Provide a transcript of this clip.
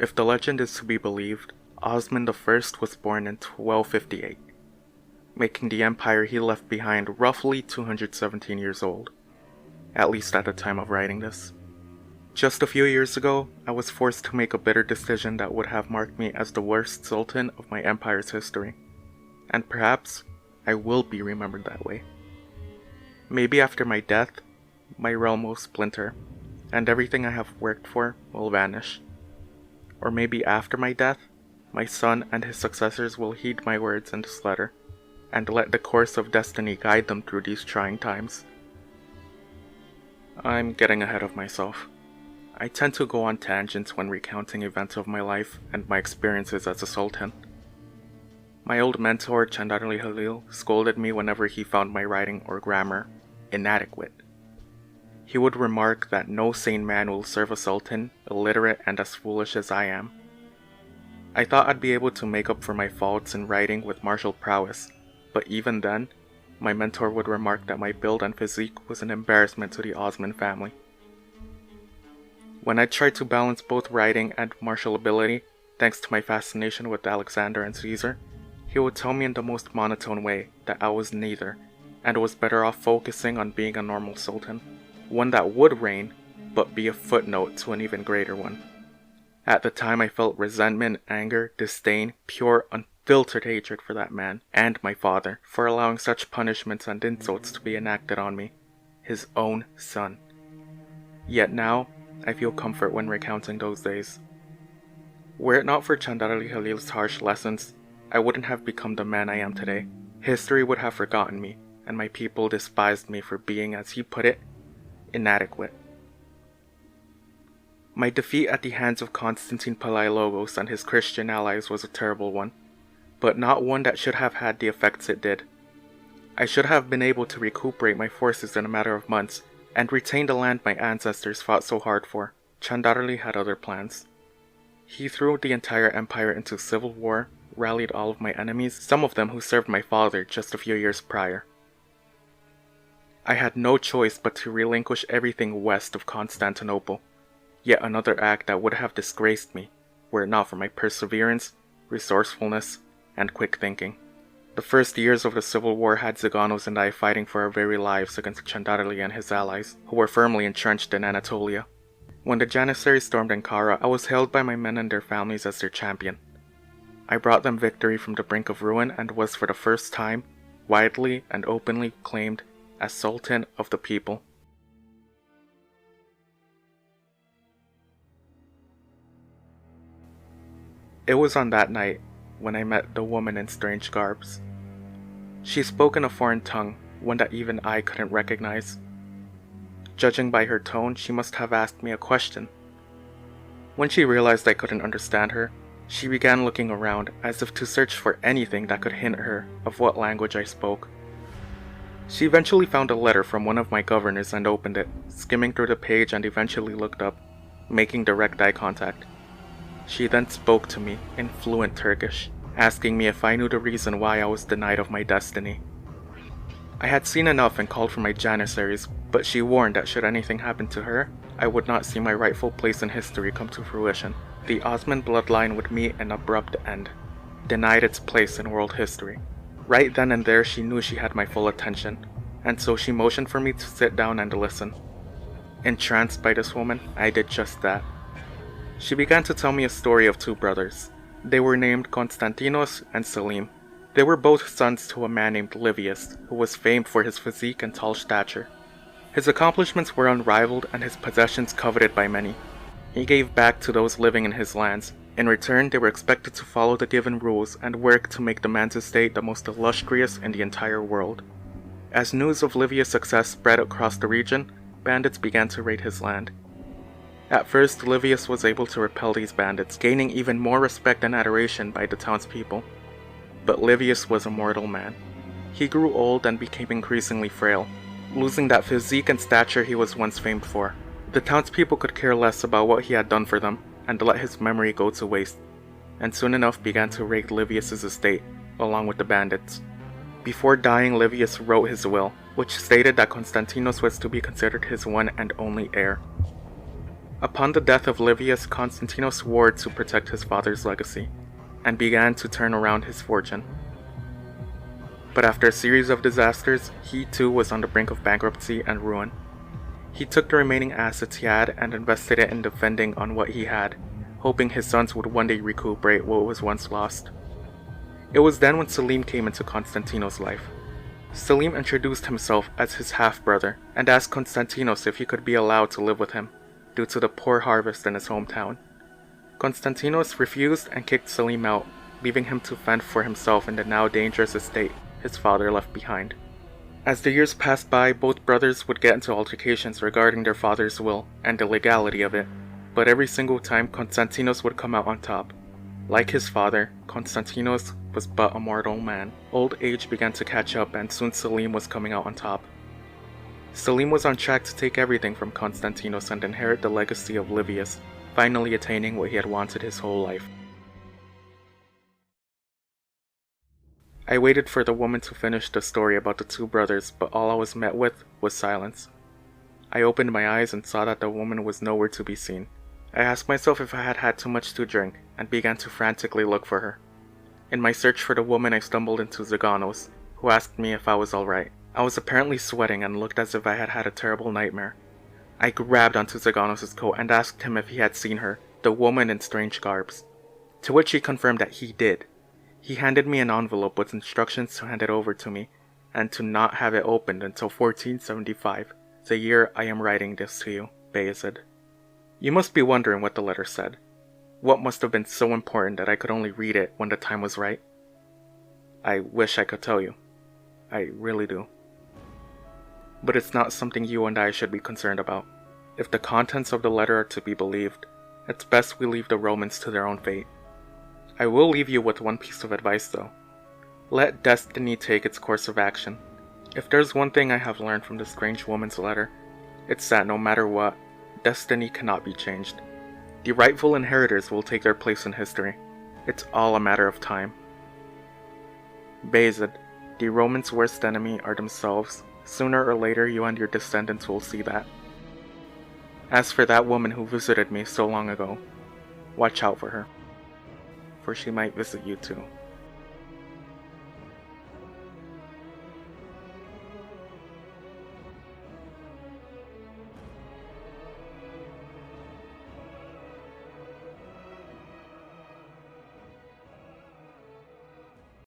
If the legend is to be believed, Osman I was born in 1258, making the empire he left behind roughly 217 years old, at least at the time of writing this. Just a few years ago, I was forced to make a bitter decision that would have marked me as the worst sultan of my empire's history, and perhaps I will be remembered that way. Maybe after my death, my realm will splinter, and everything I have worked for will vanish. Or maybe after my death, my son and his successors will heed my words in this letter, and let the course of destiny guide them through these trying times. I'm getting ahead of myself. I tend to go on tangents when recounting events of my life and my experiences as a sultan. My old mentor, Chandarli Halil, scolded me whenever he found my writing or grammar inadequate. He would remark that no sane man will serve a sultan illiterate and as foolish as I am. I thought I'd be able to make up for my faults in writing with martial prowess, but even then, my mentor would remark that my build and physique was an embarrassment to the Osman family. When I tried to balance both writing and martial ability, thanks to my fascination with Alexander and Caesar, he would tell me in the most monotone way that I was neither, and was better off focusing on being a normal sultan, one that would reign, but be a footnote to an even greater one. At the time I felt resentment, anger, disdain, pure, unfiltered hatred for that man, and my father, for allowing such punishments and insults to be enacted on me, his own son. Yet now, I feel comfort when recounting those days. Were it not for Chandarli Halil's harsh lessons, I wouldn't have become the man I am today. History would have forgotten me, and my people despised me for being, as he put it, inadequate. My defeat at the hands of Constantine Palaiologos and his Christian allies was a terrible one, but not one that should have had the effects it did. I should have been able to recuperate my forces in a matter of months, and retain the land my ancestors fought so hard for. Chandarli had other plans. He threw the entire empire into civil war, rallied all of my enemies, some of them who served my father just a few years prior. I had no choice but to relinquish everything west of Constantinople, yet another act that would have disgraced me, were it not for my perseverance, resourcefulness, and quick thinking. The first years of the civil war had Ziganos and I fighting for our very lives against Chandarli and his allies, who were firmly entrenched in Anatolia. When the Janissaries stormed Ankara, I was hailed by my men and their families as their champion. I brought them victory from the brink of ruin and was for the first time, widely and openly claimed as Sultan of the people. It was on that night when I met the woman in strange garbs. She spoke in a foreign tongue, one that even I couldn't recognize. Judging by her tone, she must have asked me a question. When she realized I couldn't understand her, she began looking around as if to search for anything that could hint her of what language I spoke. She eventually found a letter from one of my governors and opened it, skimming through the page, and eventually looked up, making direct eye contact. She then spoke to me in fluent Turkish, asking me if I knew the reason why I was denied of my destiny. I had seen enough and called for my Janissaries, but she warned that should anything happen to her, I would not see my rightful place in history come to fruition. The Osman bloodline would meet an abrupt end, denied its place in world history. Right then and there she knew she had my full attention, and so she motioned for me to sit down and listen. Entranced by this woman, I did just that. She began to tell me a story of two brothers. They were named Konstantinos and Selim. They were both sons to a man named Livius, who was famed for his physique and tall stature. His accomplishments were unrivaled and his possessions coveted by many. He gave back to those living in his lands. In return, they were expected to follow the given rules and work to make the man's estate the most illustrious in the entire world. As news of Livius' success spread across the region, bandits began to raid his land. At first, Livius was able to repel these bandits, gaining even more respect and adoration by the townspeople. But Livius was a mortal man. He grew old and became increasingly frail, losing that physique and stature he was once famed for. The townspeople could care less about what he had done for them, and let his memory go to waste, and soon enough began to raid Livius' estate, along with the bandits. Before dying, Livius wrote his will, which stated that Konstantinos was to be considered his one and only heir. Upon the death of Livius, Constantine swore to protect his father's legacy, and began to turn around his fortune. But after a series of disasters, he too was on the brink of bankruptcy and ruin. He took the remaining assets he had and invested it in defending on what he had, hoping his sons would one day recuperate what was once lost. It was then when Selim came into Constantine's life. Selim introduced himself as his half-brother and asked Constantinos if he could be allowed to live with him, due to the poor harvest in his hometown. Constantinos refused and kicked Selim out, leaving him to fend for himself in the now dangerous estate his father left behind. As the years passed by, both brothers would get into altercations regarding their father's will and the legality of it, but every single time Constantinos would come out on top. Like his father, Constantinos was but a mortal man. Old age began to catch up and soon Selim was coming out on top. Selim was on track to take everything from Constantinos and inherit the legacy of Livius, finally attaining what he had wanted his whole life. I waited for the woman to finish the story about the two brothers, but all I was met with was silence. I opened my eyes and saw that the woman was nowhere to be seen. I asked myself if I had had too much to drink, and began to frantically look for her. In my search for the woman, I stumbled into Zaganos, who asked me if I was alright. I was apparently sweating and looked as if I had had a terrible nightmare. I grabbed onto Zaganos' coat and asked him if he had seen her, the woman in strange garbs. To which he confirmed that he did. He handed me an envelope with instructions to hand it over to me, and to not have it opened until 1475, the year I am writing this to you, Bayezid. You must be wondering what the letter said. What must have been so important that I could only read it when the time was right? I wish I could tell you. I really do. But it's not something you and I should be concerned about. If the contents of the letter are to be believed, it's best we leave the Romans to their own fate. I will leave you with one piece of advice though. Let destiny take its course of action. If there's one thing I have learned from the strange woman's letter, it's that no matter what, destiny cannot be changed. The rightful inheritors will take their place in history. It's all a matter of time. Bayezid, the Romans' worst enemy are themselves. Sooner or later you and your descendants will see that. As for that woman who visited me so long ago, watch out for her, for she might visit you too.